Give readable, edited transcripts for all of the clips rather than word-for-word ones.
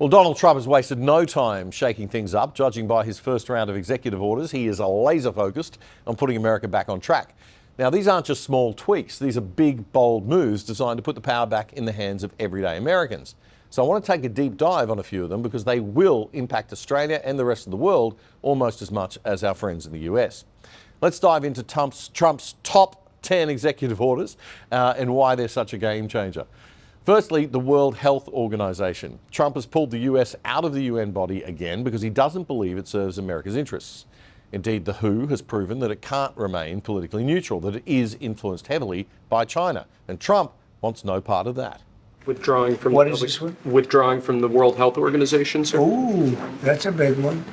Well, Donald Trump has wasted no time shaking things up. Judging by his first round of executive orders, he is laser focused on putting America back on track. Now, these aren't just small tweaks. These are big, bold moves designed to put the power back in the hands of everyday Americans. So I want to take a deep dive on a few of them because they will impact Australia and the rest of the world almost as much as our friends in the US. Let's dive into Trump's top 10 executive orders and why they're such a game changer. Firstly, the World Health Organization. Trump has pulled the US out of the UN body again because he doesn't believe it serves America's interests. Indeed, the WHO has proven that it can't remain politically neutral, that it is influenced heavily by China. And Trump wants no part of that. Withdrawing from What is this one? Withdrawing from the World Health Organization, sir. Ooh, that's a big one.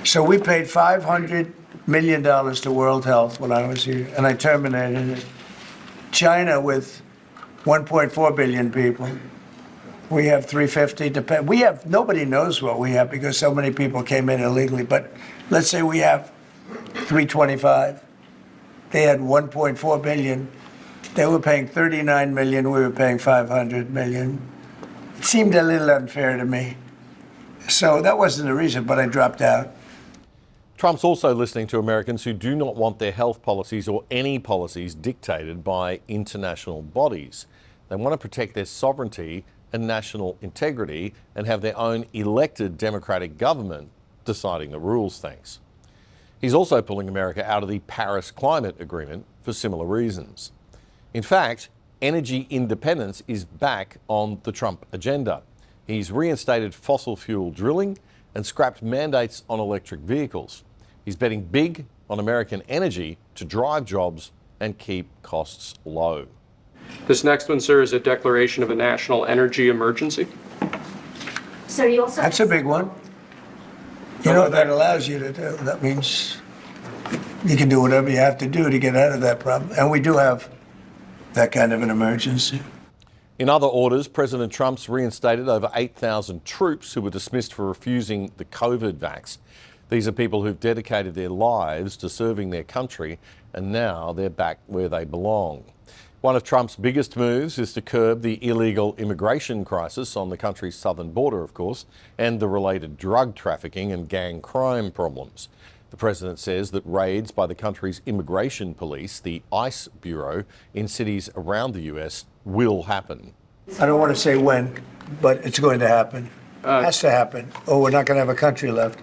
So we paid $500 million to World Health when I was here, and I terminated it. China with 1.4 billion people. We have 350 to pay. We have, nobody knows what we have because so many people came in illegally, but let's say we have 325. They had 1.4 billion. They were paying 39 million, we were paying 500 million. It seemed a little unfair to me. So that wasn't the reason, but I dropped out. Trump's also listening to Americans who do not want their health policies or any policies dictated by international bodies. They want to protect their sovereignty and national integrity and have their own elected democratic government deciding the rules, thanks. He's also pulling America out of the Paris Climate Agreement for similar reasons. In fact, energy independence is back on the Trump agenda. He's reinstated fossil fuel drilling and scrapped mandates on electric vehicles. He's betting big on American energy to drive jobs and keep costs low. This next one, sir, is a declaration of a national energy emergency. So you also That's a big one. You know what that allows you to do? That means you can do whatever you have to do to get out of that problem. And we do have that kind of an emergency. In other orders, President Trump's reinstated over 8,000 troops who were dismissed for refusing the COVID vax. These are people who've dedicated their lives to serving their country, and now they're back where they belong. One of Trump's biggest moves is to curb the illegal immigration crisis on the country's southern border, of course, and the related drug trafficking and gang crime problems. The president says that raids by the country's immigration police, the ICE Bureau, in cities around the US will happen. I don't want to say when, but it's going to happen. It has to happen, or we're not going to have a country left.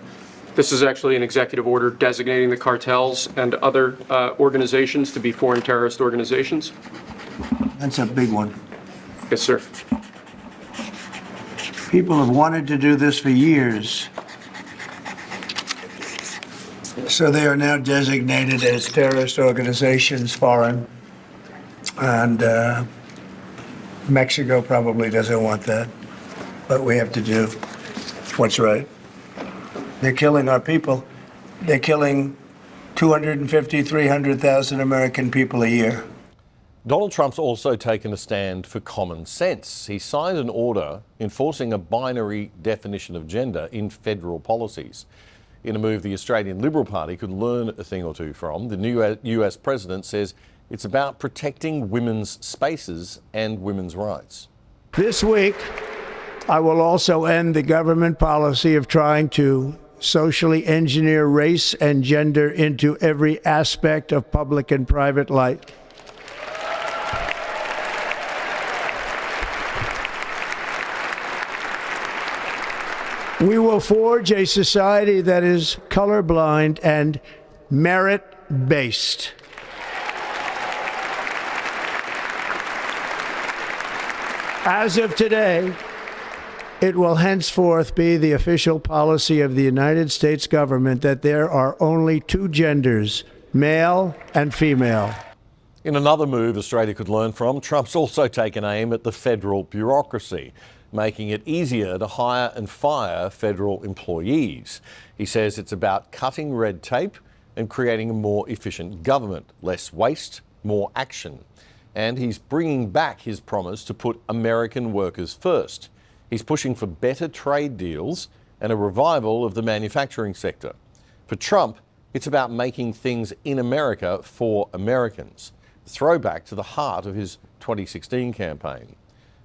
This is actually an executive order designating the cartels and other organizations to be foreign terrorist organizations. That's a big one. Yes, sir. People have wanted to do this for years. So they are now designated as terrorist organizations, foreign. And Mexico probably doesn't want that. But we have to do what's right. They're killing our people. They're killing 250, 300,000 American people a year. Donald Trump's also taken a stand for common sense. He signed an order enforcing a binary definition of gender in federal policies. In a move the Australian Liberal Party could learn a thing or two from, the new US president says it's about protecting women's spaces and women's rights. This week, I will also end the government policy of trying to socially engineer race and gender into every aspect of public and private life. We will forge a society that is colorblind and merit-based. As of today, it will henceforth be the official policy of the United States government that there are only two genders, male and female. In another move Australia could learn from, Trump's also taken aim at the federal bureaucracy, making it easier to hire and fire federal employees. He says it's about cutting red tape and creating a more efficient government, less waste, more action. And he's bringing back his promise to put American workers first. He's pushing for better trade deals and a revival of the manufacturing sector. For Trump, it's about making things in America for Americans, a throwback to the heart of his 2016 campaign.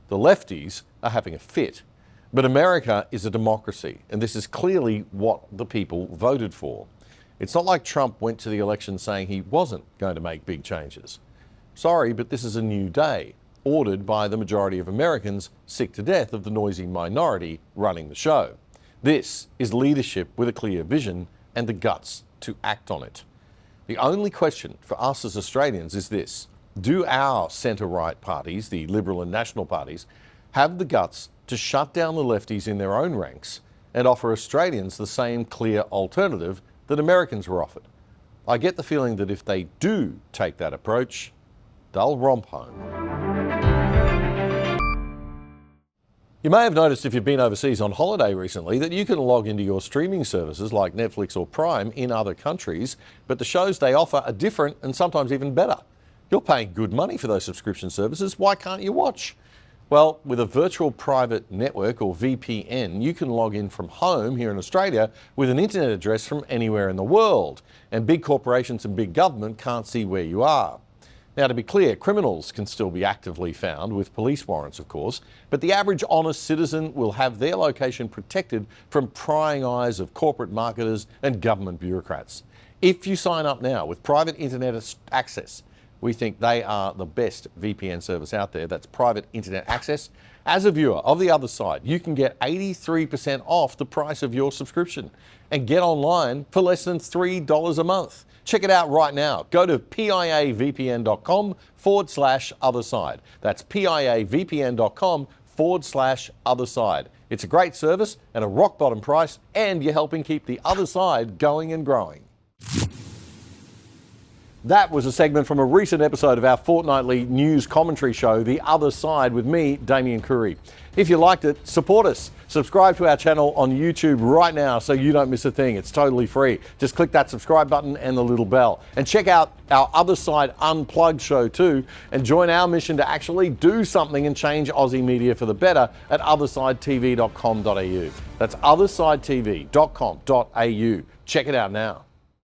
The lefties are having a fit. But America is a democracy, and this is clearly what the people voted for. It's not like Trump went to the election saying he wasn't going to make big changes. Sorry, but this is a new day, ordered by the majority of Americans sick to death of the noisy minority running the show. This is leadership with a clear vision and the guts to act on it. The only question for us as Australians is this: do our centre-right parties, the Liberal and National parties, have the guts to shut down the lefties in their own ranks and offer Australians the same clear alternative that Americans were offered? I get the feeling that if they do take that approach, they'll romp home. You may have noticed if you've been overseas on holiday recently that you can log into your streaming services like Netflix or Prime in other countries, but the shows they offer are different and sometimes even better. You're paying good money for those subscription services. Why can't you watch? Well, with a virtual private network or VPN, you can log in from home here in Australia with an internet address from anywhere in the world, and big corporations and big government can't see where you are. Now, to be clear, criminals can still be actively found with police warrants, of course, but the average honest citizen will have their location protected from prying eyes of corporate marketers and government bureaucrats. If you sign up now with private internet access, we think they are the best VPN service out there. That's private internet access. As a viewer of The Other Side, you can get 83% off the price of your subscription and get online for less than $3 a month. Check it out right now. Go to piavpn.com/otherside. That's piavpn.com/otherside. It's a great service and a rock bottom price, and you're helping keep The Other Side going and growing. That was a segment from a recent episode of our fortnightly news commentary show, The Other Side, with me, Damian. If you liked it, support us. Subscribe to our channel on YouTube right now so you don't miss a thing. It's totally free. Just click that subscribe button and the little bell. And check out our Other Side Unplugged show too, and join our mission to actually do something and change Aussie media for the better at othersidetv.com.au. That's othersidetv.com.au. Check it out now.